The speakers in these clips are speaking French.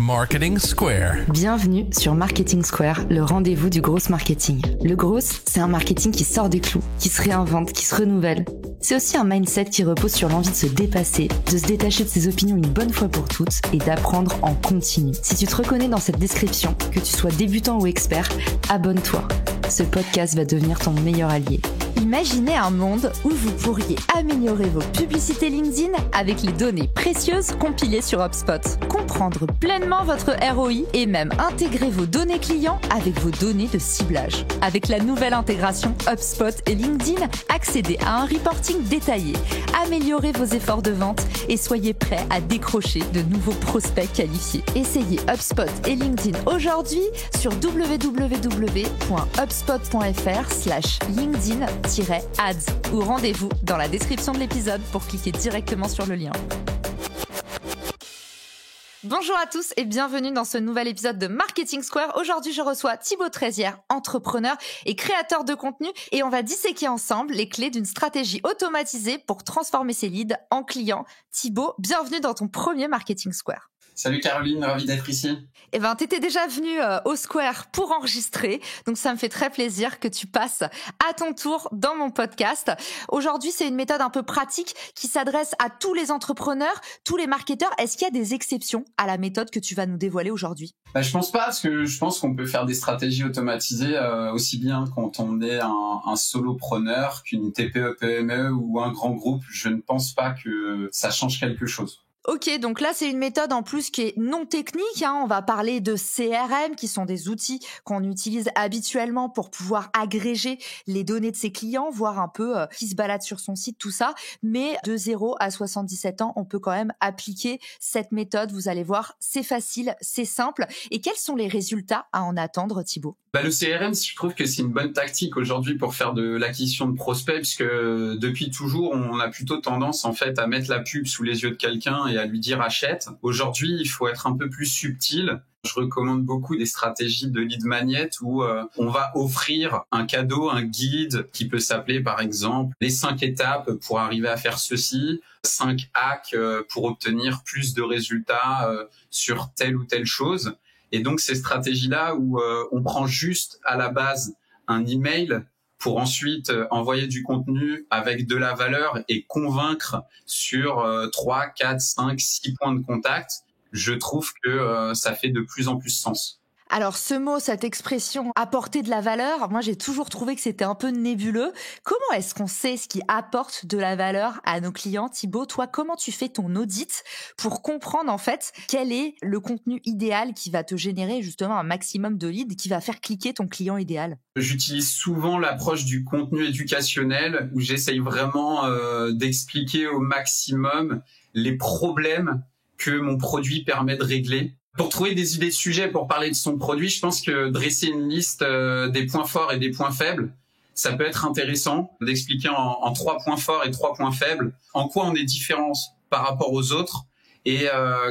Marketing Square. Bienvenue sur Marketing Square, le rendez-vous du gros marketing. Le gros, c'est un marketing qui sort des clous, qui se réinvente, qui se renouvelle. C'est aussi un mindset qui repose sur l'envie de se dépasser, de se détacher de ses opinions une bonne fois pour toutes et d'apprendre en continu. Si tu te reconnais dans cette description, que tu sois débutant ou expert, abonne-toi. Ce podcast va devenir ton meilleur allié. Imaginez un monde où vous pourriez améliorer vos publicités LinkedIn avec les données précieuses compilées sur HubSpot. Comprendre pleinement votre ROI et même intégrer vos données clients avec vos données de ciblage. Avec la nouvelle intégration HubSpot et LinkedIn, accédez à un reporting détaillé, améliorez vos efforts de vente et soyez prêts à décrocher de nouveaux prospects qualifiés. Essayez HubSpot et LinkedIn aujourd'hui sur www.hubspot.fr/LinkedIn-ads ou rendez-vous dans la description de l'épisode pour cliquer directement sur le lien. Bonjour à tous et bienvenue dans ce nouvel épisode de Marketing Square. Aujourd'hui, je reçois Thibaut Trézières, entrepreneur et créateur de contenu, et on va disséquer ensemble les clés d'une stratégie automatisée pour transformer ses leads en clients. Thibaut, bienvenue dans ton premier Marketing Square. Salut Caroline, ravi d'être ici. Eh ben, t'étais déjà venue au Square pour enregistrer, donc ça me fait très plaisir que tu passes à ton tour dans mon podcast. Aujourd'hui, c'est une méthode un peu pratique qui s'adresse à tous les entrepreneurs, tous les marketeurs. Est-ce qu'il y a des exceptions à la méthode que tu vas nous dévoiler aujourd'hui ? Je pense pas, parce que je pense qu'on peut faire des stratégies automatisées aussi bien quand on est un solopreneur qu'une TPE, PME ou un grand groupe. Je ne pense pas que ça change quelque chose. Ok, donc là, c'est une méthode en plus qui est non technique. On va parler de CRM, qui sont des outils qu'on utilise habituellement pour pouvoir agréger les données de ses clients, voir un peu qui se balade sur son site, tout ça. Mais de 0 à 77 ans, on peut quand même appliquer cette méthode. Vous allez voir, c'est facile, c'est simple. Et quels sont les résultats à en attendre, Thibaut ? Le CRM, je trouve que c'est une bonne tactique aujourd'hui pour faire de l'acquisition de prospects, puisque depuis toujours, on a plutôt tendance en fait à mettre la pub sous les yeux de quelqu'un et à lui dire achète. Aujourd'hui, il faut être un peu plus subtil. Je recommande beaucoup des stratégies de lead magnet où on va offrir un cadeau, un guide qui peut s'appeler par exemple les 5 étapes pour arriver à faire ceci, 5 hacks pour obtenir plus de résultats sur telle ou telle chose. Et donc, ces stratégies-là où on prend juste à la base un email pour ensuite envoyer du contenu avec de la valeur et convaincre sur 3, 4, 5, 6 points de contact, je trouve que ça fait de plus en plus sens. Alors ce mot, cette expression, apporter de la valeur, moi j'ai toujours trouvé que c'était un peu nébuleux. Comment est-ce qu'on sait ce qui apporte de la valeur à nos clients, Thibaut ? Toi, comment tu fais ton audit pour comprendre en fait quel est le contenu idéal qui va te générer justement un maximum de leads, qui va faire cliquer ton client idéal ? J'utilise souvent l'approche du contenu éducationnel où j'essaye vraiment d'expliquer au maximum les problèmes que mon produit permet de régler. Pour trouver des idées de sujets pour parler de son produit, je pense que dresser une liste des points forts et des points faibles, ça peut être intéressant d'expliquer en 3 points forts et 3 points faibles en quoi on est différent par rapport aux autres et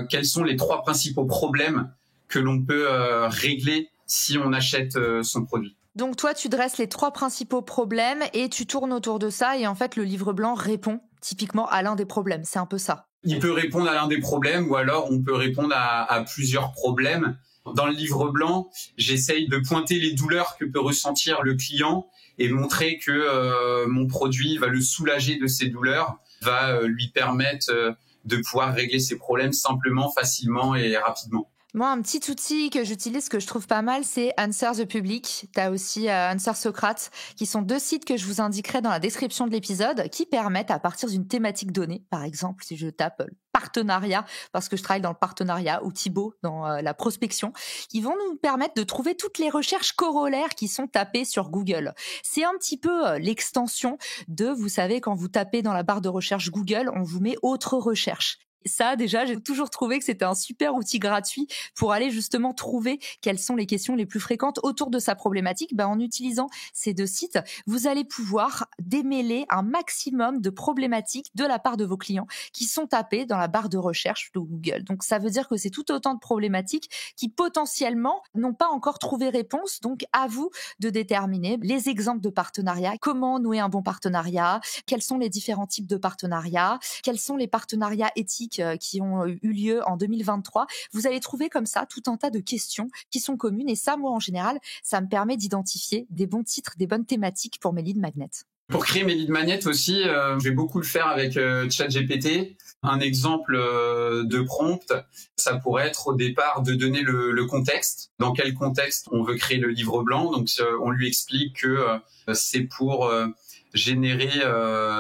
quels sont les 3 principaux problèmes que l'on peut régler si on achète son produit. Donc toi, tu dresses les 3 principaux problèmes et tu tournes autour de ça et en fait, le livre blanc répond typiquement à l'un des problèmes. C'est un peu ça. Il peut répondre à l'un des problèmes ou alors on peut répondre à plusieurs problèmes. Dans le livre blanc, j'essaye de pointer les douleurs que peut ressentir le client et montrer que mon produit va le soulager de ses douleurs, va lui permettre de pouvoir régler ses problèmes simplement, facilement et rapidement. Moi, un petit outil que j'utilise, que je trouve pas mal, c'est Answer the Public. Tu as aussi Answer Socrate, qui sont 2 sites que je vous indiquerai dans la description de l'épisode, qui permettent, à partir d'une thématique donnée, par exemple, si je tape partenariat, parce que je travaille dans le partenariat, ou Thibaut dans la prospection, qui vont nous permettre de trouver toutes les recherches corollaires qui sont tapées sur Google. C'est un petit peu l'extension de, vous savez, quand vous tapez dans la barre de recherche Google, on vous met autre recherche. Ça, déjà, j'ai toujours trouvé que c'était un super outil gratuit pour aller justement trouver quelles sont les questions les plus fréquentes autour de sa problématique. En utilisant ces 2 sites, vous allez pouvoir démêler un maximum de problématiques de la part de vos clients qui sont tapées dans la barre de recherche de Google. Donc, ça veut dire que c'est tout autant de problématiques qui potentiellement n'ont pas encore trouvé réponse. Donc, à vous de déterminer les exemples de partenariats, comment nouer un bon partenariat, quels sont les différents types de partenariats, quels sont les partenariats éthiques thématiques qui ont eu lieu en 2023, vous allez trouver comme ça tout un tas de questions qui sont communes. Et ça, moi, en général, ça me permet d'identifier des bons titres, des bonnes thématiques pour mes lead magnets. Pour créer mes lead magnets aussi, je vais beaucoup le faire avec ChatGPT. Un exemple de prompt, ça pourrait être au départ de donner le contexte. Dans quel contexte on veut créer le livre blanc. Donc, on lui explique que c'est pour générer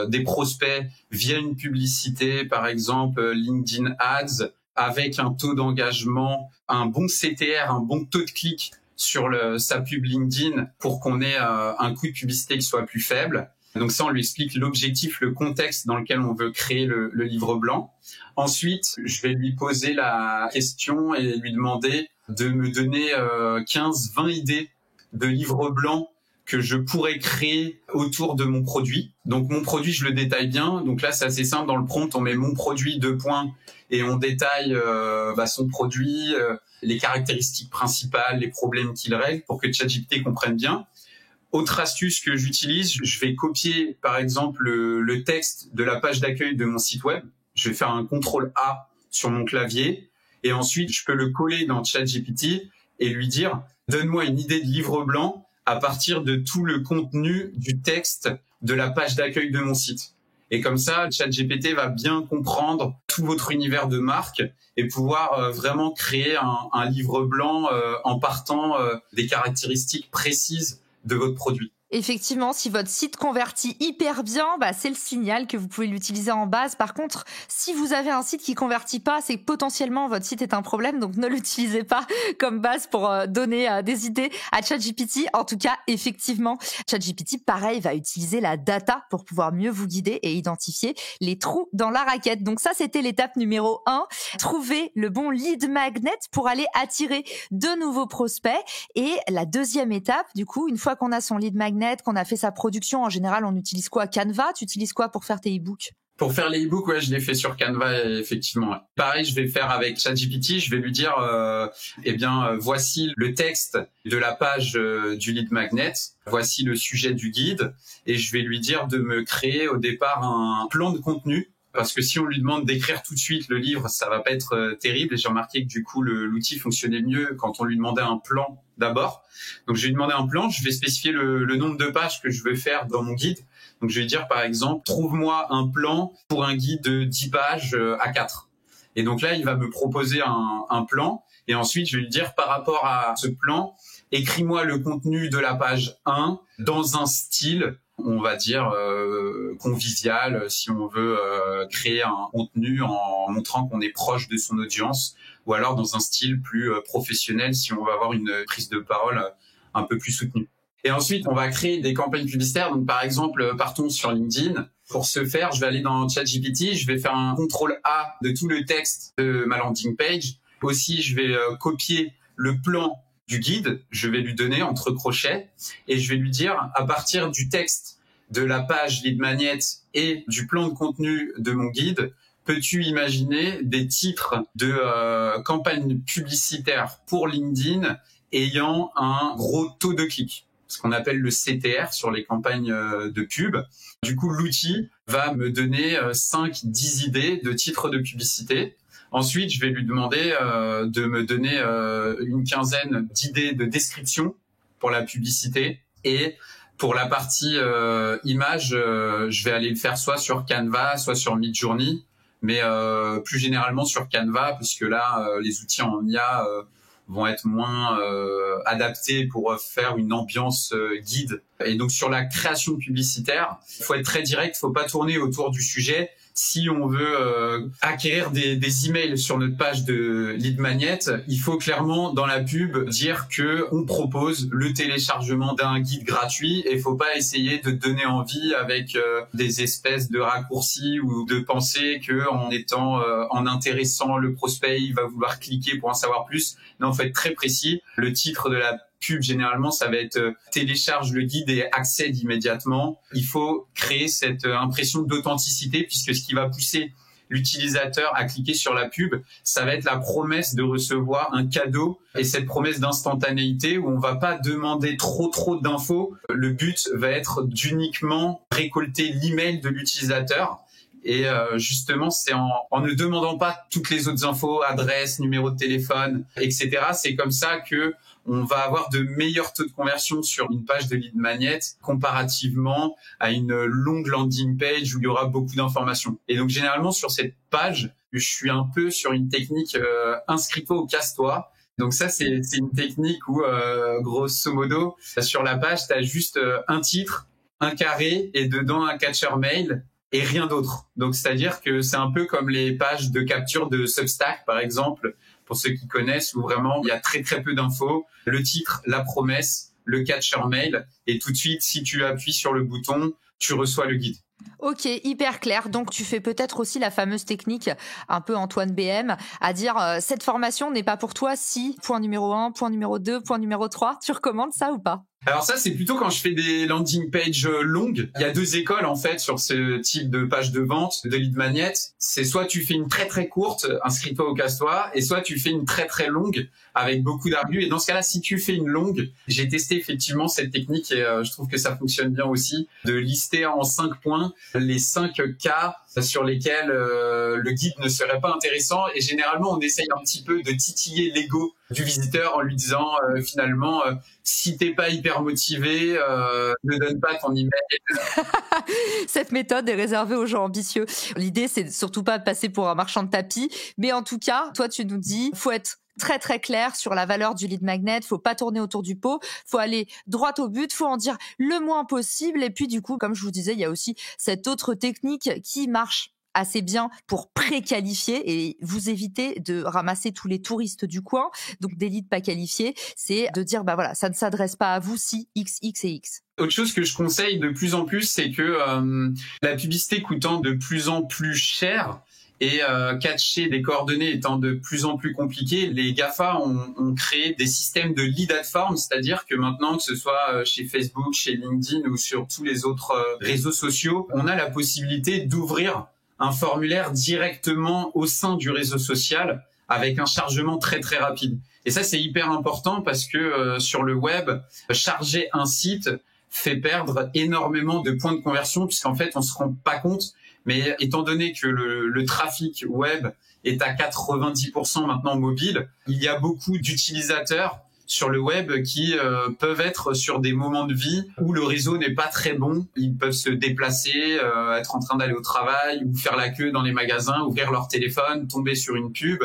des prospects via une publicité, par exemple LinkedIn Ads, avec un taux d'engagement, un bon CTR, un bon taux de clic sur sa pub LinkedIn pour qu'on ait un coût de publicité qui soit plus faible. Donc ça, on lui explique l'objectif, le contexte dans lequel on veut créer le livre blanc. Ensuite, je vais lui poser la question et lui demander de me donner 15-20 idées de livres blancs que je pourrais créer autour de mon produit. Donc mon produit, je le détaille bien. Donc là, c'est assez simple. Dans le prompt, on met mon produit, 2 points, et on détaille son produit, les caractéristiques principales, les problèmes qu'il règle pour que ChatGPT comprenne bien. Autre astuce que j'utilise, je vais copier par exemple le texte de la page d'accueil de mon site web. Je vais faire un CTRL-A sur mon clavier et ensuite je peux le coller dans ChatGPT et lui dire « Donne-moi une idée de livre blanc à partir de tout le contenu du texte de la page d'accueil de mon site. » Et comme ça, ChatGPT va bien comprendre tout votre univers de marque et pouvoir vraiment créer un livre blanc en partant des caractéristiques précises de votre produit. Effectivement, si votre site convertit hyper bien, c'est le signal que vous pouvez l'utiliser en base. Par contre, si vous avez un site qui convertit pas, c'est que potentiellement votre site est un problème, donc ne l'utilisez pas comme base pour donner des idées à ChatGPT. En tout cas, effectivement, ChatGPT, pareil, va utiliser la data pour pouvoir mieux vous guider et identifier les trous dans la raquette. Donc ça, c'était l'étape numéro 1. Trouver le bon lead magnet pour aller attirer de nouveaux prospects. Et la deuxième étape, du coup, une fois qu'on a son lead magnet, qu'on a fait sa production, en général, on utilise quoi? Canva? Tu utilises quoi pour faire tes e-books? Pour faire les e-books, ouais, je l'ai fait sur Canva, effectivement. Pareil, je vais faire avec ChatGPT, je vais lui dire, voici le texte de la page du lead magnet, voici le sujet du guide, et je vais lui dire de me créer au départ un plan de contenu. Parce que si on lui demande d'écrire tout de suite le livre, ça va pas être terrible. Et j'ai remarqué que du coup, l'outil fonctionnait mieux quand on lui demandait un plan d'abord. Donc, je vais lui demander un plan. Je vais spécifier le nombre de pages que je veux faire dans mon guide. Donc, je vais dire, par exemple, trouve-moi un plan pour un guide de 10 pages à 4. Et donc là, il va me proposer un plan. Et ensuite, je vais lui dire, par rapport à ce plan, écris-moi le contenu de la page 1 dans un style, on va dire, convivial, si on veut créer un contenu en montrant qu'on est proche de son audience, ou alors dans un style plus professionnel, si on veut avoir une prise de parole un peu plus soutenue. Et ensuite, on va créer des campagnes publicitaires. Donc, par exemple, partons sur LinkedIn. Pour ce faire, je vais aller dans ChatGPT, je vais faire un CTRL-A de tout le texte de ma landing page. Aussi, je vais copier le plan du guide, je vais lui donner entre crochets et je vais lui dire, à partir du texte de la page lead magnet et du plan de contenu de mon guide, peux-tu imaginer des titres de campagnes publicitaires pour LinkedIn ayant un gros taux de clic, ce qu'on appelle le CTR sur les campagnes de pub. Du coup, l'outil va me donner 5-10 idées de titres de publicité. Ensuite, je vais lui demander de me donner une quinzaine d'idées de description pour la publicité. Et pour la partie image, je vais aller le faire soit sur Canva, soit sur Midjourney, mais plus généralement sur Canva, puisque là, les outils en IA vont être moins adaptés pour faire une ambiance guide. Et donc, sur la création publicitaire, il faut être très direct, il faut pas tourner autour du sujet. Si on veut acquérir des emails sur notre page de lead magnet, il faut clairement dans la pub dire que on propose le téléchargement d'un guide gratuit et il faut pas essayer de donner envie avec des espèces de raccourcis ou de penser que en intéressant le prospect, il va vouloir cliquer pour en savoir plus. Non, faut être très précis. Le titre de la pub, généralement, ça va être télécharge le guide et accède immédiatement. Il faut créer cette impression d'authenticité puisque ce qui va pousser l'utilisateur à cliquer sur la pub, ça va être la promesse de recevoir un cadeau et cette promesse d'instantanéité où on va pas demander trop d'infos. Le but va être d'uniquement récolter l'email de l'utilisateur Et justement, c'est en ne demandant pas toutes les autres infos, adresse, numéro de téléphone, etc. C'est comme ça que on va avoir de meilleurs taux de conversion sur une page de lead magnet comparativement à une longue landing page où il y aura beaucoup d'informations. Et donc, généralement, sur cette page, je suis un peu sur une technique inscris-toi ou casse-toi. Donc ça, c'est une technique où, grosso modo, sur la page, tu as juste un titre, un carré et dedans un catcher mail et rien d'autre. Donc, c'est-à-dire que c'est un peu comme les pages de capture de Substack, par exemple, pour ceux qui connaissent, où vraiment il y a très très peu d'infos, le titre, la promesse, le catcher mail, et tout de suite, si tu appuies sur le bouton, tu reçois le guide. Ok, hyper clair. Donc, tu fais peut-être aussi la fameuse technique, un peu Antoine BM, à dire cette formation n'est pas pour toi si, point numéro 1, point numéro 2, point numéro 3. Tu recommandes ça ou pas? Alors ça, c'est plutôt quand je fais des landing pages longues. Il y a 2 écoles, en fait, sur ce type de page de vente de lead magnet. C'est soit tu fais une très très courte, inscris-toi ou casse-toi, et soit tu fais une très très longue avec beaucoup d'argus. Et dans ce cas-là, si tu fais une longue, j'ai testé effectivement cette technique et je trouve que ça fonctionne bien aussi, de lister en 5 points les 5 cas sur lesquels le guide ne serait pas intéressant. Et généralement, on essaye un petit peu de titiller l'ego du visiteur en lui disant finalement, si t'es pas hyper motivé, ne donne pas ton email. Cette méthode est réservée aux gens ambitieux. L'idée, c'est surtout pas de passer pour un marchand de tapis, mais en tout cas, toi, tu nous dis, faut être très très clair sur la valeur du lead magnet, faut pas tourner autour du pot, faut aller droit au but, faut en dire le moins possible. Et puis du coup, comme je vous disais, il y a aussi cette autre technique qui marche assez bien pour préqualifier et vous éviter de ramasser tous les touristes du coin, donc des leads pas qualifiés, c'est de dire bah voilà, ça ne s'adresse pas à vous si X, X et X. Autre chose que je conseille de plus en plus, c'est que la publicité coûtant de plus en plus cher et catcher des coordonnées étant de plus en plus compliqué, les GAFA ont créé des systèmes de lead ad form, c'est-à-dire que maintenant, que ce soit chez Facebook, chez LinkedIn ou sur tous les autres réseaux sociaux, on a la possibilité d'ouvrir un formulaire directement au sein du réseau social avec un chargement très très rapide. Et ça, c'est hyper important parce que sur le web, charger un site fait perdre énormément de points de conversion puisqu'en fait, on se rend pas compte. Mais étant donné que le trafic web est à 90% maintenant mobile, il y a beaucoup d'utilisateurs sur le web qui peuvent être sur des moments de vie où le réseau n'est pas très bon. Ils peuvent se déplacer, être en train d'aller au travail ou faire la queue dans les magasins, ouvrir leur téléphone, tomber sur une pub.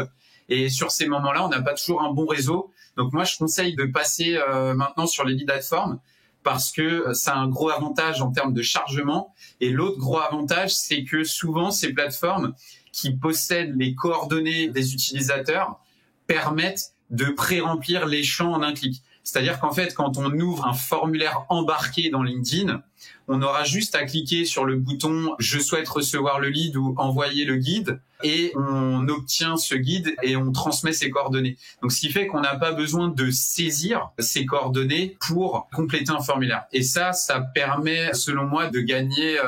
Et sur ces moments-là, on n'a pas toujours un bon réseau. Donc moi, je conseille de passer maintenant sur les lead ad form parce que ça a un gros avantage en termes de chargement. Et l'autre gros avantage, c'est que souvent, ces plateformes qui possèdent les coordonnées des utilisateurs permettent de pré-remplir les champs en un clic. C'est-à-dire qu'en fait, quand on ouvre un formulaire embarqué dans LinkedIn, on aura juste à cliquer sur le bouton « Je souhaite recevoir le lead » ou « Envoyer le guide » et on obtient ce guide et on transmet ses coordonnées. Donc, ce qui fait qu'on n'a pas besoin de saisir ces coordonnées pour compléter un formulaire. Et ça permet, selon moi, de gagner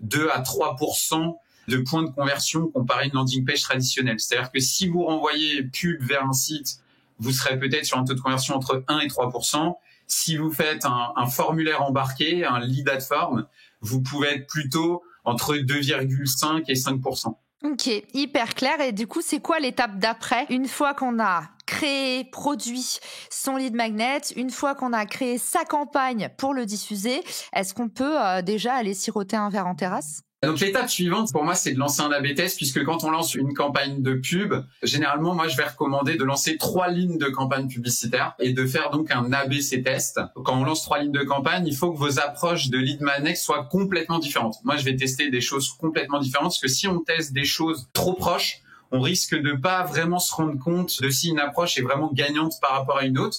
2 à 3% de points de conversion comparé à une landing page traditionnelle. C'est-à-dire que si vous renvoyez pub vers un site, vous serez peut-être sur un taux de conversion entre 1 et 3%. Si vous faites un formulaire embarqué, un lead ad form, vous pouvez être plutôt entre 2,5 et 5%. Ok, hyper clair. Et du coup, c'est quoi l'étape d'après? Une fois qu'on a créé, produit son lead magnet, une fois qu'on a créé sa campagne pour le diffuser, est-ce qu'on peut déjà aller siroter un verre en terrasse? Donc l'étape suivante pour moi c'est de lancer un A/B test puisque quand on lance une campagne de pub, généralement moi je vais recommander de lancer 3 lignes de campagne publicitaire et de faire donc un ABC test. Quand on lance 3 lignes de campagne, il faut que vos approches de lead magnet soient complètement différentes. Moi je vais tester des choses complètement différentes parce que si on teste des choses trop proches, on risque de pas vraiment se rendre compte de si une approche est vraiment gagnante par rapport à une autre.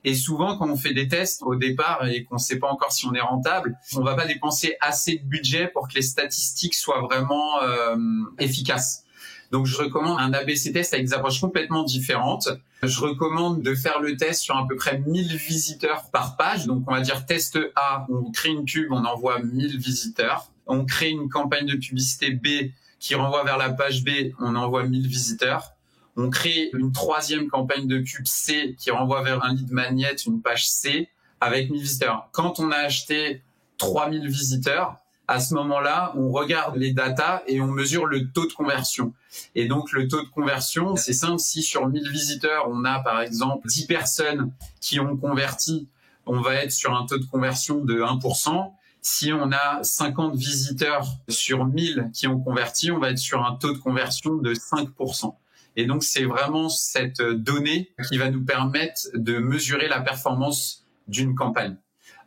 Et souvent, quand on fait des tests au départ et qu'on ne sait pas encore si on est rentable, on va pas dépenser assez de budget pour que les statistiques soient vraiment efficaces. Donc, je recommande un ABC test avec des approches complètement différentes. Je recommande de faire le test sur à peu près 1000 visiteurs par page. Donc, on va dire test A, on crée une pub, on envoie 1000 visiteurs. On crée une campagne de publicité B qui renvoie vers la page B, on envoie 1000 visiteurs. On crée une 3e campagne de pub C qui renvoie vers un lead magnet, une page C, avec 1000 visiteurs. Quand on a acheté 3000 visiteurs, À ce moment-là, on regarde les datas et on mesure le taux de conversion. Et donc, le taux de conversion, c'est simple. Si sur 1000 visiteurs, on a par exemple 10 personnes qui ont converti, on va être sur un taux de conversion de 1%. Si on a 50 visiteurs sur 1000 qui ont converti, on va être sur un taux de conversion de 5%. Et donc, c'est vraiment cette donnée qui va nous permettre de mesurer la performance d'une campagne.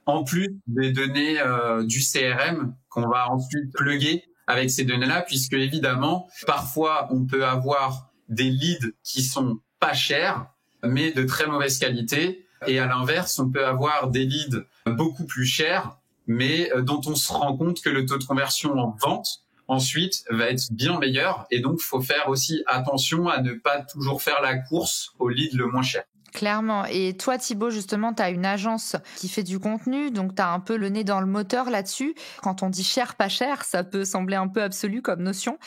En plus des données du CRM qu'on va ensuite plugger avec ces données-là, puisque évidemment, parfois, on peut avoir des leads qui sont pas chers, mais de très mauvaise qualité. Et à l'inverse, on peut avoir des leads beaucoup plus chers, mais dont on se rend compte que le taux de conversion en vente, ensuite, va être bien meilleur. Et donc, il faut faire aussi attention à ne pas toujours faire la course au lead le moins cher. Clairement. Et toi, Thibaut, justement, tu as une agence qui fait du contenu, donc tu as un peu le nez dans le moteur là-dessus. Quand on dit cher, pas cher, ça peut sembler un peu absolu comme notion.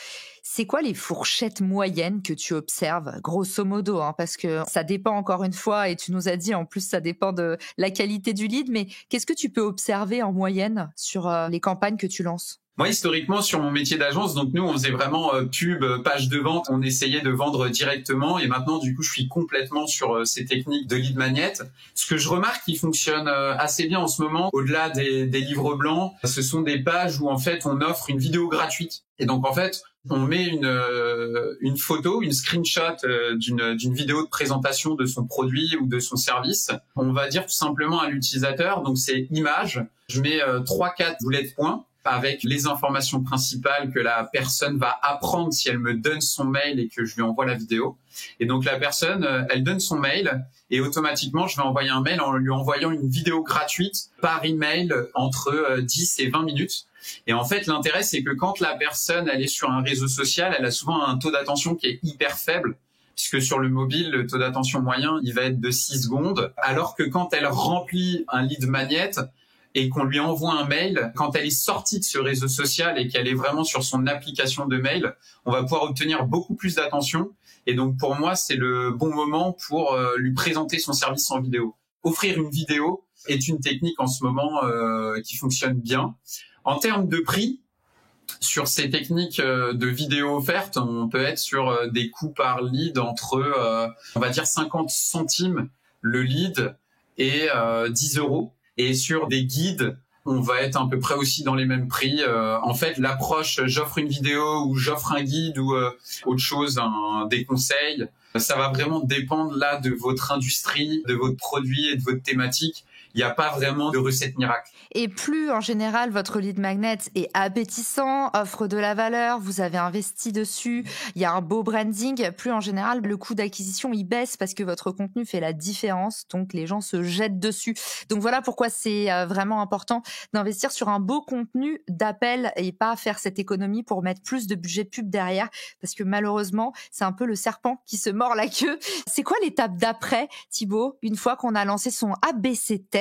C'est quoi les fourchettes moyennes que tu observes, grosso modo, hein, parce que ça dépend encore une fois, et tu nous as dit en plus ça dépend de la qualité du lead, mais qu'est-ce que tu peux observer en moyenne sur les campagnes que tu lances ? Moi, historiquement, sur mon métier d'agence, donc nous, on faisait vraiment pub, page de vente. On essayait de vendre directement. Et maintenant, du coup, je suis complètement sur ces techniques de lead magnet. Ce que je remarque qui fonctionne assez bien en ce moment, au-delà des livres blancs, ce sont des pages où, en fait, on offre une vidéo gratuite. Et donc, en fait, on met une photo, une screenshot d'une vidéo de présentation de son produit ou de son service. On va dire tout simplement à l'utilisateur, donc c'est image. Je mets 3-4 bullet points avec les informations principales que la personne va apprendre si elle me donne son mail et que je lui envoie la vidéo. Et donc la personne, elle donne son mail et automatiquement, je vais envoyer un mail en lui envoyant une vidéo gratuite par email entre 10 et 20 minutes. Et en fait, l'intérêt, c'est que quand la personne, elle est sur un réseau social, elle a souvent un taux d'attention qui est hyper faible, puisque sur le mobile, le taux d'attention moyen, il va être de 6 secondes, alors que quand elle remplit un lead magnet, et qu'on lui envoie un mail, quand elle est sortie de ce réseau social et qu'elle est vraiment sur son application de mail, on va pouvoir obtenir beaucoup plus d'attention. Et donc, pour moi, c'est le bon moment pour lui présenter son service en vidéo. Offrir une vidéo est une technique en ce moment qui fonctionne bien. En termes de prix, sur ces techniques de vidéo offerte, on peut être sur des coûts par lead entre, on va dire, 50 centimes le lead et 10 euros. Et sur des guides, on va être à peu près aussi dans les mêmes prix. En fait, l'approche j'offre une vidéo ou j'offre un guide ou autre chose, des conseils, ça va vraiment dépendre là de votre industrie, de votre produit et de votre thématique. Il n'y a pas vraiment de recette miracle. Et plus en général votre lead magnet est appétissant, offre de la valeur, vous avez investi dessus, il y a un beau branding, plus en général le coût d'acquisition il baisse parce que votre contenu fait la différence, donc les gens se jettent dessus. Donc voilà pourquoi c'est vraiment important d'investir sur un beau contenu d'appel et pas faire cette économie pour mettre plus de budget pub derrière, parce que malheureusement c'est un peu le serpent qui se mord la queue. C'est quoi l'étape d'après, Thibaut, une fois qu'on a lancé son ABC test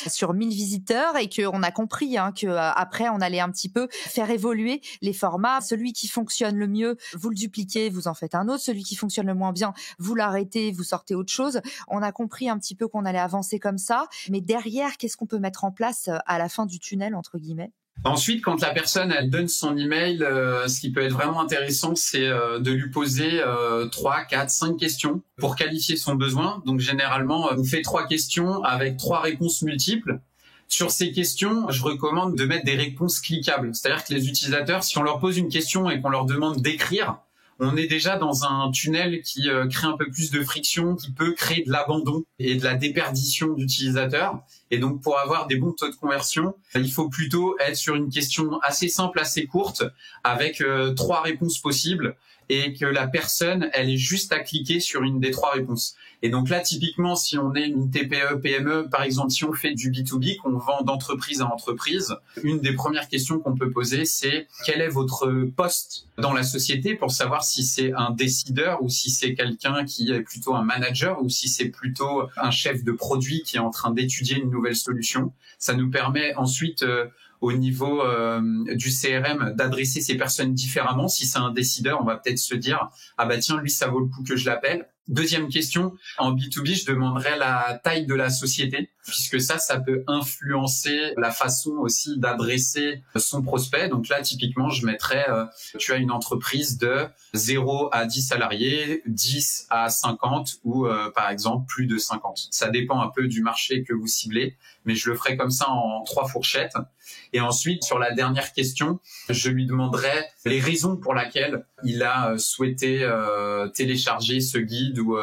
sur 1000 visiteurs et qu'on a compris que après on allait un petit peu faire évoluer les formats. Celui qui fonctionne le mieux, vous le dupliquez, vous en faites un autre. Celui qui fonctionne le moins bien, vous l'arrêtez, vous sortez autre chose. On a compris un petit peu qu'on allait avancer comme ça. Mais derrière, qu'est-ce qu'on peut mettre en place à la fin du tunnel, entre guillemets ? Ensuite, quand la personne elle donne son email, ce qui peut être vraiment intéressant, c'est de lui poser 3, 4, 5 questions pour qualifier son besoin. Donc généralement, on fait 3 questions avec 3 réponses multiples. Sur ces questions, je recommande de mettre des réponses cliquables. C'est-à-dire que les utilisateurs, si on leur pose une question et qu'on leur demande d'écrire, on est déjà dans un tunnel qui crée un peu plus de friction, qui peut créer de l'abandon et de la déperdition d'utilisateurs. Et donc, pour avoir des bons taux de conversion, il faut plutôt être sur une question assez simple, assez courte, avec 3 réponses possibles, et que la personne, elle ait juste à cliquer sur une des 3 réponses. Et donc là, typiquement, si on est une TPE, PME, par exemple, si on fait du B2B, qu'on vend d'entreprise à entreprise, une des premières questions qu'on peut poser, c'est quel est votre poste dans la société, pour savoir si c'est un décideur ou si c'est quelqu'un qui est plutôt un manager ou si c'est plutôt un chef de produit qui est en train d'étudier une nouvelle solution. Ça nous permet ensuite au niveau du CRM d'adresser ces personnes différemment. Si c'est un décideur, on va peut-être se dire ah bah tiens, lui ça vaut le coup que je l'appelle. Deuxième question, en B2B, je demanderais la taille de la société, puisque ça peut influencer la façon aussi d'adresser son prospect. Donc là, typiquement, je mettrais, tu as une entreprise de 0 à 10 salariés, 10 à 50 ou par exemple plus de 50. Ça dépend un peu du marché que vous ciblez, mais je le ferai comme ça en 3 fourchettes. Et ensuite, sur la dernière question, je lui demanderai les raisons pour lesquelles il a souhaité télécharger ce guide ou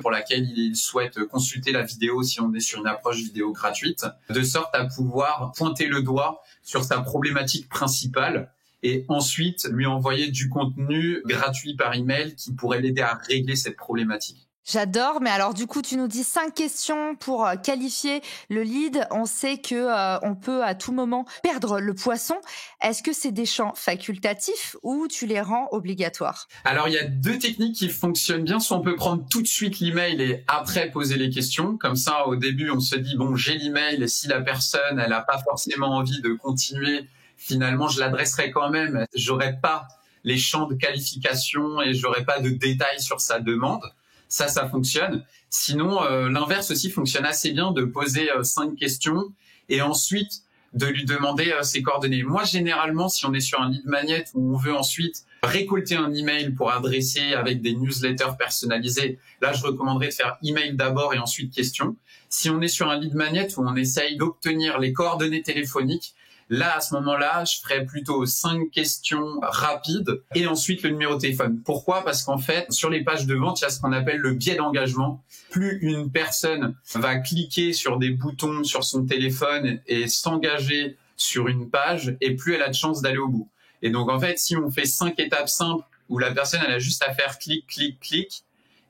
pour laquelle il souhaite consulter la vidéo si on est sur une approche vidéo gratuite, de sorte à pouvoir pointer le doigt sur sa problématique principale et ensuite lui envoyer du contenu gratuit par email qui pourrait l'aider à régler cette problématique. J'adore, mais alors du coup, tu nous dis 5 questions pour qualifier le lead. On sait que on peut à tout moment perdre le poisson. Est-ce que c'est des champs facultatifs ou tu les rends obligatoires? Alors, il y a 2 techniques qui fonctionnent bien. Soit on peut prendre tout de suite l'email et après poser les questions. Comme ça, au début, on se dit, bon, j'ai l'email et si la personne, elle n'a pas forcément envie de continuer, finalement, je l'adresserai quand même. J'aurai pas les champs de qualification et j'aurai pas de détails sur sa demande. Ça fonctionne. Sinon, l'inverse aussi fonctionne assez bien, de poser 5 questions et ensuite de lui demander ses coordonnées. Moi, généralement, si on est sur un lead magnet où on veut ensuite récolter un email pour adresser avec des newsletters personnalisés, là, je recommanderais de faire email d'abord et ensuite question. Si on est sur un lead magnet où on essaye d'obtenir les coordonnées téléphoniques, là, à ce moment-là, je ferais plutôt 5 questions rapides et ensuite le numéro de téléphone. Pourquoi? Parce qu'en fait, sur les pages de vente, il y a ce qu'on appelle le biais d'engagement. Plus une personne va cliquer sur des boutons sur son téléphone et s'engager sur une page, et plus elle a de chances d'aller au bout. Et donc, en fait, si on fait 5 étapes simples où la personne, elle a juste à faire clic, clic, clic,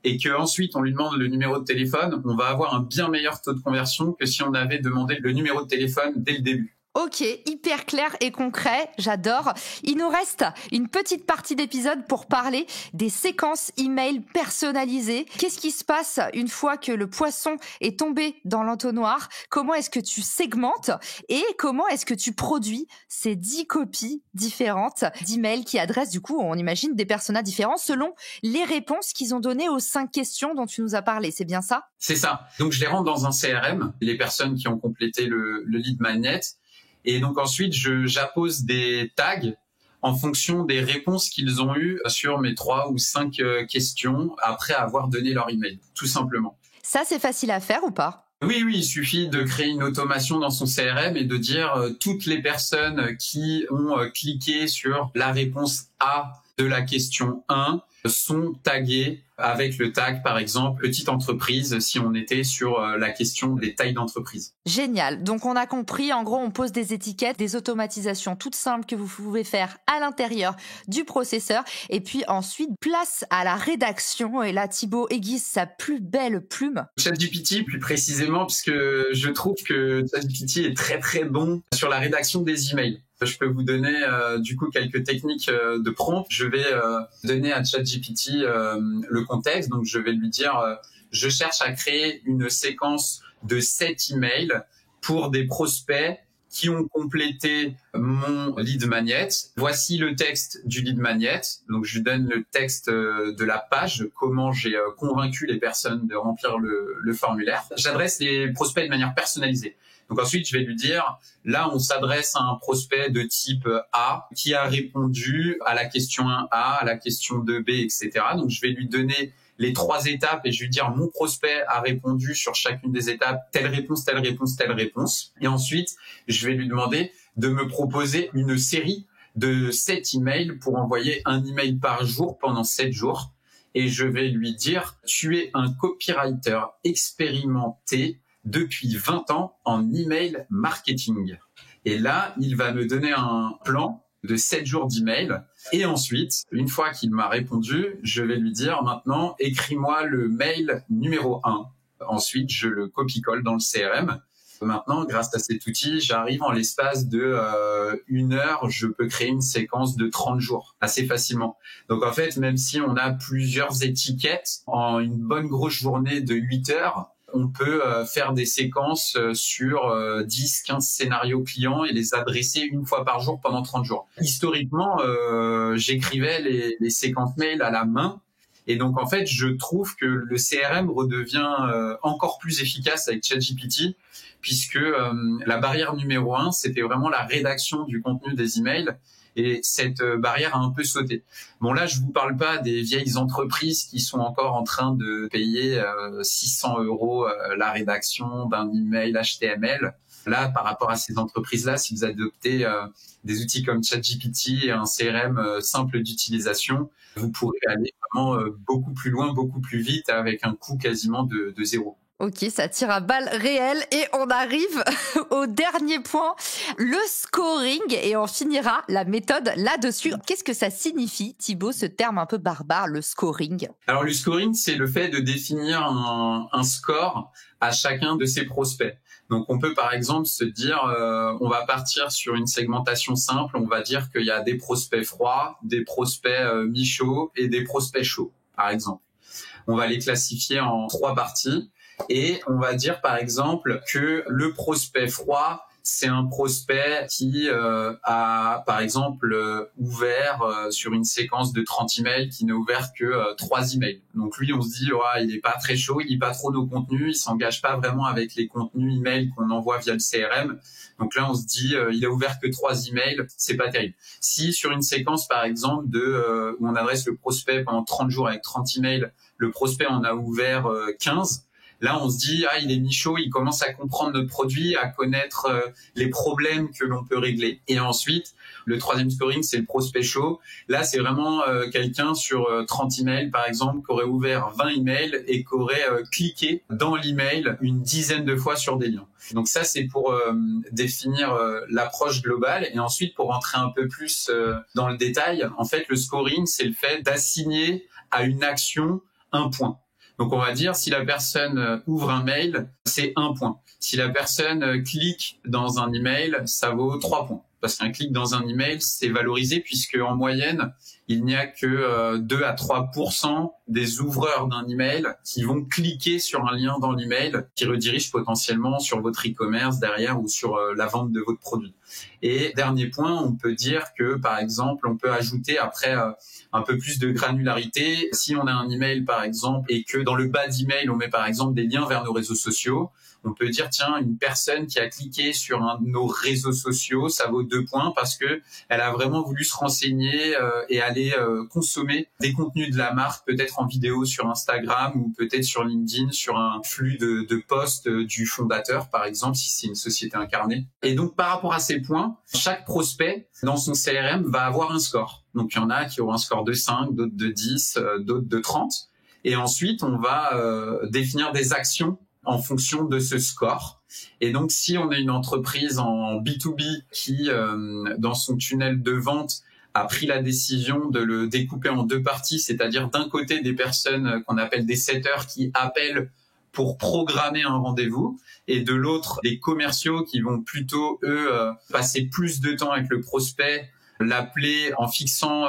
et qu'ensuite on lui demande le numéro de téléphone, on va avoir un bien meilleur taux de conversion que si on avait demandé le numéro de téléphone dès le début. Ok, hyper clair et concret, j'adore. Il nous reste une petite partie d'épisode pour parler des séquences email personnalisées. Qu'est-ce qui se passe une fois que le poisson est tombé dans l'entonnoir? Comment est-ce que tu segmentes et comment est-ce que tu produis ces 10 copies différentes d'emails qui adressent, du coup, on imagine, des personas différents selon les réponses qu'ils ont données aux 5 questions dont tu nous as parlé. C'est bien ça? C'est ça. Donc, je les rentre dans un CRM, les personnes qui ont complété le lead magnet. Et donc ensuite, j'appose des tags en fonction des réponses qu'ils ont eues sur mes 3 ou 5 questions après avoir donné leur email, tout simplement. Ça, c'est facile à faire ou pas? Oui, il suffit de créer une automation dans son CRM et de dire toutes les personnes qui ont cliqué sur la réponse A de la question 1 sont taguées avec le tag, par exemple, petite entreprise, si on était sur la question des tailles d'entreprise. Génial. Donc, on a compris. En gros, on pose des étiquettes, des automatisations toutes simples que vous pouvez faire à l'intérieur du processeur. Et puis ensuite, place à la rédaction. Et là, Thibaut aiguise sa plus belle plume. ChatGPT, plus précisément, puisque je trouve que ChatGPT est très, très bon sur la rédaction des emails. Je peux vous donner du coup quelques techniques de prompt. Je vais donner à ChatGPT le contexte. Donc, je vais lui dire je cherche à créer une séquence de 7 emails pour des prospects qui ont complété mon lead magnet. Voici le texte du lead magnet. Donc, je lui donne le texte de la page, comment j'ai convaincu les personnes de remplir le formulaire. J'adresse les prospects de manière personnalisée. Donc ensuite, je vais lui dire, là, on s'adresse à un prospect de type A qui a répondu à la question 1A, à la question 2B, etc. Donc, je vais lui donner les 3 étapes et je vais lui dire, mon prospect a répondu sur chacune des étapes, telle réponse, telle réponse, telle réponse. Et ensuite, je vais lui demander de me proposer une série de 7 emails pour envoyer un email par jour pendant 7 jours. Et je vais lui dire, tu es un copywriter expérimenté depuis 20 ans en email marketing. Et là, il va me donner un plan de 7 jours d'email. Et ensuite, une fois qu'il m'a répondu, je vais lui dire maintenant, écris-moi le mail numéro 1. Ensuite, je le copie-colle dans le CRM. Maintenant, grâce à cet outil, j'arrive en l'espace de 1 heure, je peux créer une séquence de 30 jours assez facilement. Donc en fait, même si on a plusieurs étiquettes, en une bonne grosse journée de 8 heures, on peut faire des séquences sur 10, 15 scénarios clients et les adresser une fois par jour pendant 30 jours. Historiquement, j'écrivais les séquences mail à la main Et donc, en fait, je trouve que le CRM redevient encore plus efficace avec ChatGPT, puisque la barrière numéro 1, c'était vraiment la rédaction du contenu des emails. Et cette barrière a un peu sauté. Bon, là, je vous parle pas des vieilles entreprises qui sont encore en train de payer 600 € la rédaction d'un email HTML. Là, par rapport à ces entreprises-là, si vous adoptez des outils comme ChatGPT et un CRM simple d'utilisation, vous pourrez aller vraiment beaucoup plus loin, beaucoup plus vite, avec un coût quasiment de zéro. Ok, ça tire à balles réelles et on arrive au dernier point, le scoring, et on finira la méthode là-dessus. Qu'est-ce que ça signifie, Thibaut, ce terme un peu barbare, le scoring? Alors le scoring, c'est le fait de définir un score à chacun de ses prospects. Donc on peut par exemple se dire, on va partir sur une segmentation simple, on va dire qu'il y a des prospects froids, des prospects mi-chauds et des prospects chauds, par exemple. On va les classifier en 3 parties. Et on va dire par exemple que le prospect froid, c'est un prospect qui a par exemple ouvert sur une séquence de 30 emails qui n'a ouvert que 3 emails. Donc lui, on se dit il est pas très chaud, il lit pas trop nos contenus, il s'engage pas vraiment avec les contenus emails qu'on envoie via le CRM. Donc là, on se dit il a ouvert que 3 emails, c'est pas terrible. Si sur une séquence par exemple où on adresse le prospect pendant 30 jours avec 30 emails, le prospect en a ouvert 15. Là, on se dit, il est mi-chaud, il commence à comprendre notre produit, à connaître les problèmes que l'on peut régler. Et ensuite, le 3e scoring, c'est le prospect chaud. Là, c'est vraiment quelqu'un sur 30 emails, par exemple, qui aurait ouvert 20 emails et qui aurait cliqué dans l'email une dizaine de fois sur des liens. Donc ça, c'est pour définir l'approche globale. Et ensuite, pour rentrer un peu plus dans le détail, en fait, le scoring, c'est le fait d'assigner à une action un point. Donc, on va dire, si la personne ouvre un mail, c'est 1 point. Si la personne clique dans un email, ça vaut 3 points. Parce qu'un clic dans un email, c'est valorisé puisque en moyenne, il n'y a que 2 à 3% des ouvreurs d'un email qui vont cliquer sur un lien dans l'email qui redirige potentiellement sur votre e-commerce derrière ou sur la vente de votre produit. Et dernier point, on peut dire que, par exemple, on peut ajouter après un peu plus de granularité. Si on a un email, par exemple, et que dans le bas d'email, on met par exemple des liens vers nos réseaux sociaux, on peut dire, tiens, une personne qui a cliqué sur un de nos réseaux sociaux, ça vaut 2 points parce que elle a vraiment voulu se renseigner et aller consommer des contenus de la marque, peut-être en vidéo sur Instagram ou peut-être sur LinkedIn, sur un flux de posts du fondateur, par exemple, si c'est une société incarnée. Et donc, par rapport à ces points, chaque prospect dans son CRM va avoir un score. Donc, il y en a qui auront un score de 5, d'autres de 10, d'autres de 30. Et ensuite, on va définir des actions en fonction de ce score. Et donc, si on est une entreprise en B2B qui, dans son tunnel de vente, a pris la décision de le découper en 2 parties, c'est-à-dire d'un côté des personnes qu'on appelle des setters qui appellent pour programmer un rendez-vous, et de l'autre, les commerciaux qui vont plutôt, eux, passer plus de temps avec le prospect, l'appeler en fixant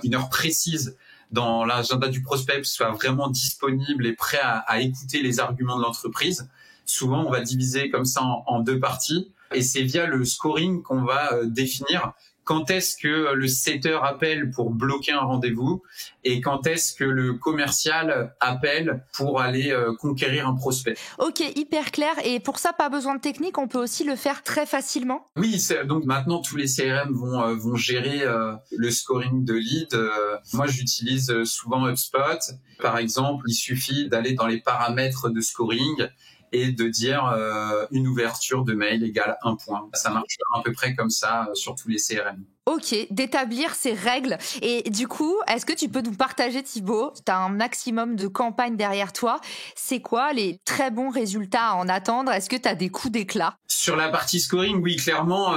une heure précise dans l'agenda du prospect, pour qu'il soit vraiment disponible et prêt à écouter les arguments de l'entreprise. Souvent, on va diviser comme ça en 2 parties. Et c'est via le scoring qu'on va définir quand est-ce que le setter appelle pour bloquer un rendez-vous et quand est-ce que le commercial appelle pour aller conquérir un prospect. Ok, hyper clair. Et pour ça, pas besoin de technique, on peut aussi le faire très facilement. Oui, donc maintenant, tous les CRM vont gérer le scoring de lead. Moi, j'utilise souvent HubSpot. Par exemple, il suffit d'aller dans les paramètres de scoring et de dire une ouverture de mail égale 1 point. Ça marche à peu près comme ça sur tous les CRM. Ok, d'établir ces règles. Et du coup, est-ce que tu peux nous partager, Thibaut, tu as un maximum de campagnes derrière toi, c'est quoi les très bons résultats à en attendre? Est-ce que tu as des coups d'éclat? Sur la partie scoring, oui, clairement,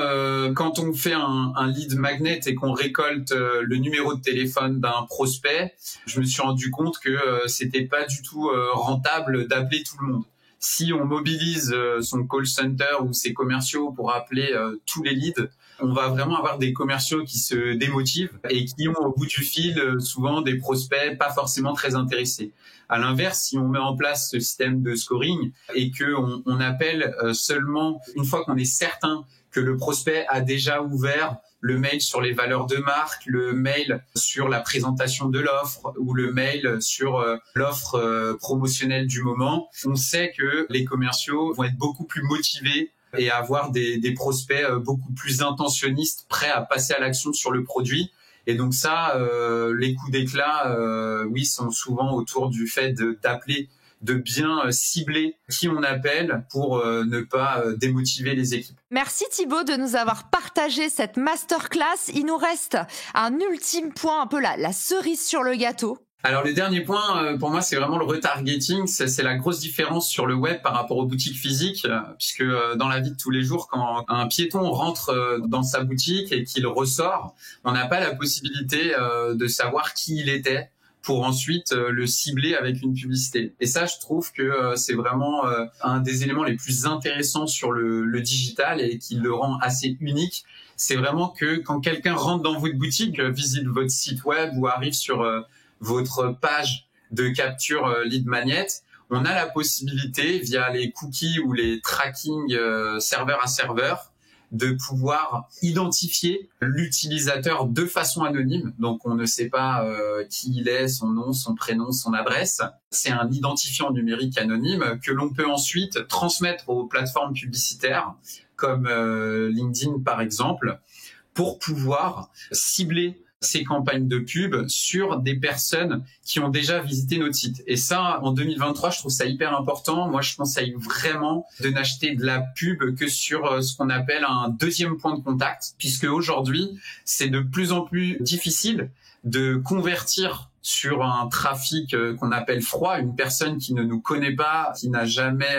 quand on fait un lead magnet et qu'on récolte le numéro de téléphone d'un prospect, je me suis rendu compte que c'était pas du tout rentable d'appeler tout le monde. Si on mobilise son call center ou ses commerciaux pour appeler tous les leads, on va vraiment avoir des commerciaux qui se démotivent et qui ont au bout du fil souvent des prospects pas forcément très intéressés. À l'inverse, si on met en place ce système de scoring et qu'on appelle seulement une fois qu'on est certain que le prospect a déjà ouvert le mail sur les valeurs de marque, le mail sur la présentation de l'offre ou le mail sur l'offre promotionnelle du moment. On sait que les commerciaux vont être beaucoup plus motivés et avoir des prospects beaucoup plus intentionnistes, prêts à passer à l'action sur le produit. Et donc ça, les coups d'éclat, oui, sont souvent autour du fait d'appeler, de bien cibler qui on appelle pour ne pas démotiver les équipes. Merci Thibaut de nous avoir partagé cette masterclass. Il nous reste un ultime point, un peu la cerise sur le gâteau. Alors le dernier point, pour moi, c'est vraiment le retargeting. C'est la grosse différence sur le web par rapport aux boutiques physiques, puisque dans la vie de tous les jours, quand un piéton rentre dans sa boutique et qu'il ressort, on n'a pas la possibilité de savoir qui il était pour ensuite le cibler avec une publicité. Et ça, je trouve que c'est vraiment un des éléments les plus intéressants sur le digital et qui le rend assez unique. C'est vraiment que quand quelqu'un rentre dans votre boutique, visite votre site web ou arrive sur votre page de capture lead magnet, on a la possibilité, via les cookies ou les tracking serveur à serveur, de pouvoir identifier l'utilisateur de façon anonyme. Donc, on ne sait pas qui il est, son nom, son prénom, son adresse. C'est un identifiant numérique anonyme que l'on peut ensuite transmettre aux plateformes publicitaires, comme LinkedIn par exemple, pour pouvoir cibler ces campagnes de pub sur des personnes qui ont déjà visité notre site. Et ça, en 2023, je trouve ça hyper important. Moi, je conseille vraiment de n'acheter de la pub que sur ce qu'on appelle un deuxième point de contact, puisque aujourd'hui, c'est de plus en plus difficile de convertir sur un trafic qu'on appelle froid, une personne qui ne nous connaît pas, qui n'a jamais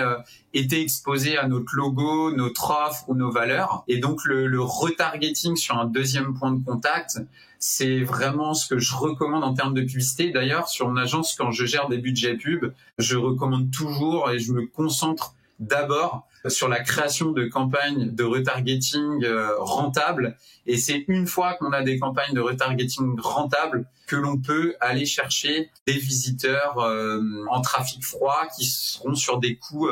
été exposée à notre logo, notre offre ou nos valeurs. Et donc, le retargeting sur un deuxième point de contact, c'est vraiment ce que je recommande en termes de publicité. D'ailleurs, sur une agence, quand je gère des budgets pub, je recommande toujours et je me concentre d'abord sur la création de campagnes de retargeting rentables. Et c'est une fois qu'on a des campagnes de retargeting rentables que l'on peut aller chercher des visiteurs en trafic froid qui seront sur des coûts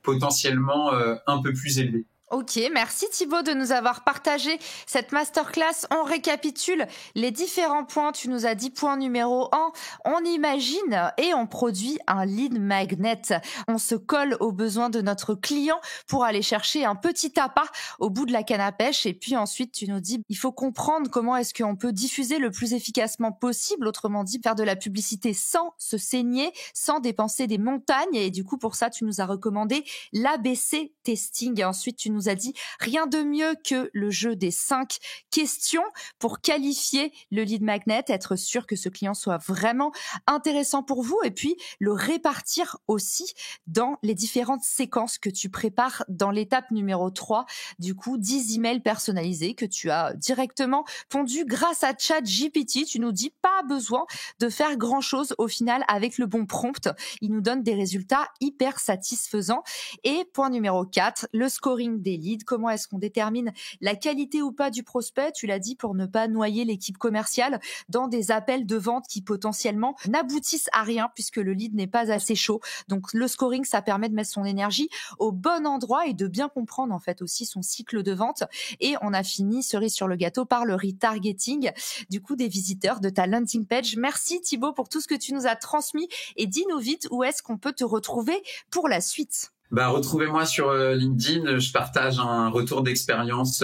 potentiellement un peu plus élevés. Ok, merci Thibaut de nous avoir partagé cette masterclass. On récapitule les différents points. Tu nous as dit point numéro 1, on imagine et on produit un lead magnet. On se colle aux besoins de notre client pour aller chercher un petit appât au bout de la canne à pêche. Et puis ensuite, tu nous dis, il faut comprendre comment est-ce qu'on peut diffuser le plus efficacement possible. Autrement dit, faire de la publicité sans se saigner, sans dépenser des montagnes. Et du coup, pour ça, tu nous as recommandé l'ABC testing. Et ensuite, tu nous a dit rien de mieux que le jeu des 5 questions pour qualifier le lead magnet, être sûr que ce client soit vraiment intéressant pour vous et puis le répartir aussi dans les différentes séquences que tu prépares dans l'étape numéro 3. Du coup, 10 emails personnalisés que tu as directement pondus grâce à ChatGPT. Tu nous dis pas besoin de faire grand chose au final avec le bon prompt. Il nous donne des résultats hyper satisfaisants. Et point numéro 4, le scoring des leads. Comment est-ce qu'on détermine la qualité ou pas du prospect? Tu l'as dit, pour ne pas noyer l'équipe commerciale dans des appels de vente qui potentiellement n'aboutissent à rien puisque le lead n'est pas assez chaud. Donc le scoring, ça permet de mettre son énergie au bon endroit et de bien comprendre en fait aussi son cycle de vente. Et on a fini, cerise sur le gâteau, par le retargeting du coup des visiteurs de ta landing page. Merci Thibaut pour tout ce que tu nous as transmis et dis-nous vite où est-ce qu'on peut te retrouver pour la suite. Retrouvez-moi sur LinkedIn, je partage un retour d'expérience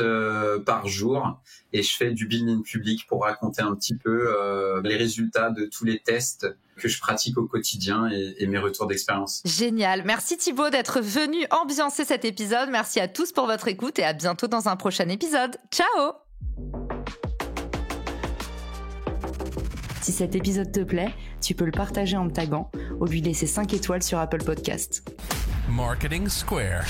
par jour et je fais du building public pour raconter un petit peu les résultats de tous les tests que je pratique au quotidien et mes retours d'expérience. Génial. Merci Thibaut d'être venu ambiancer cet épisode. Merci à tous pour votre écoute et à bientôt dans un prochain épisode. Ciao! Si cet épisode te plaît, tu peux le partager en me taguant ou lui laisser 5 étoiles sur Apple Podcast. Marketing Square.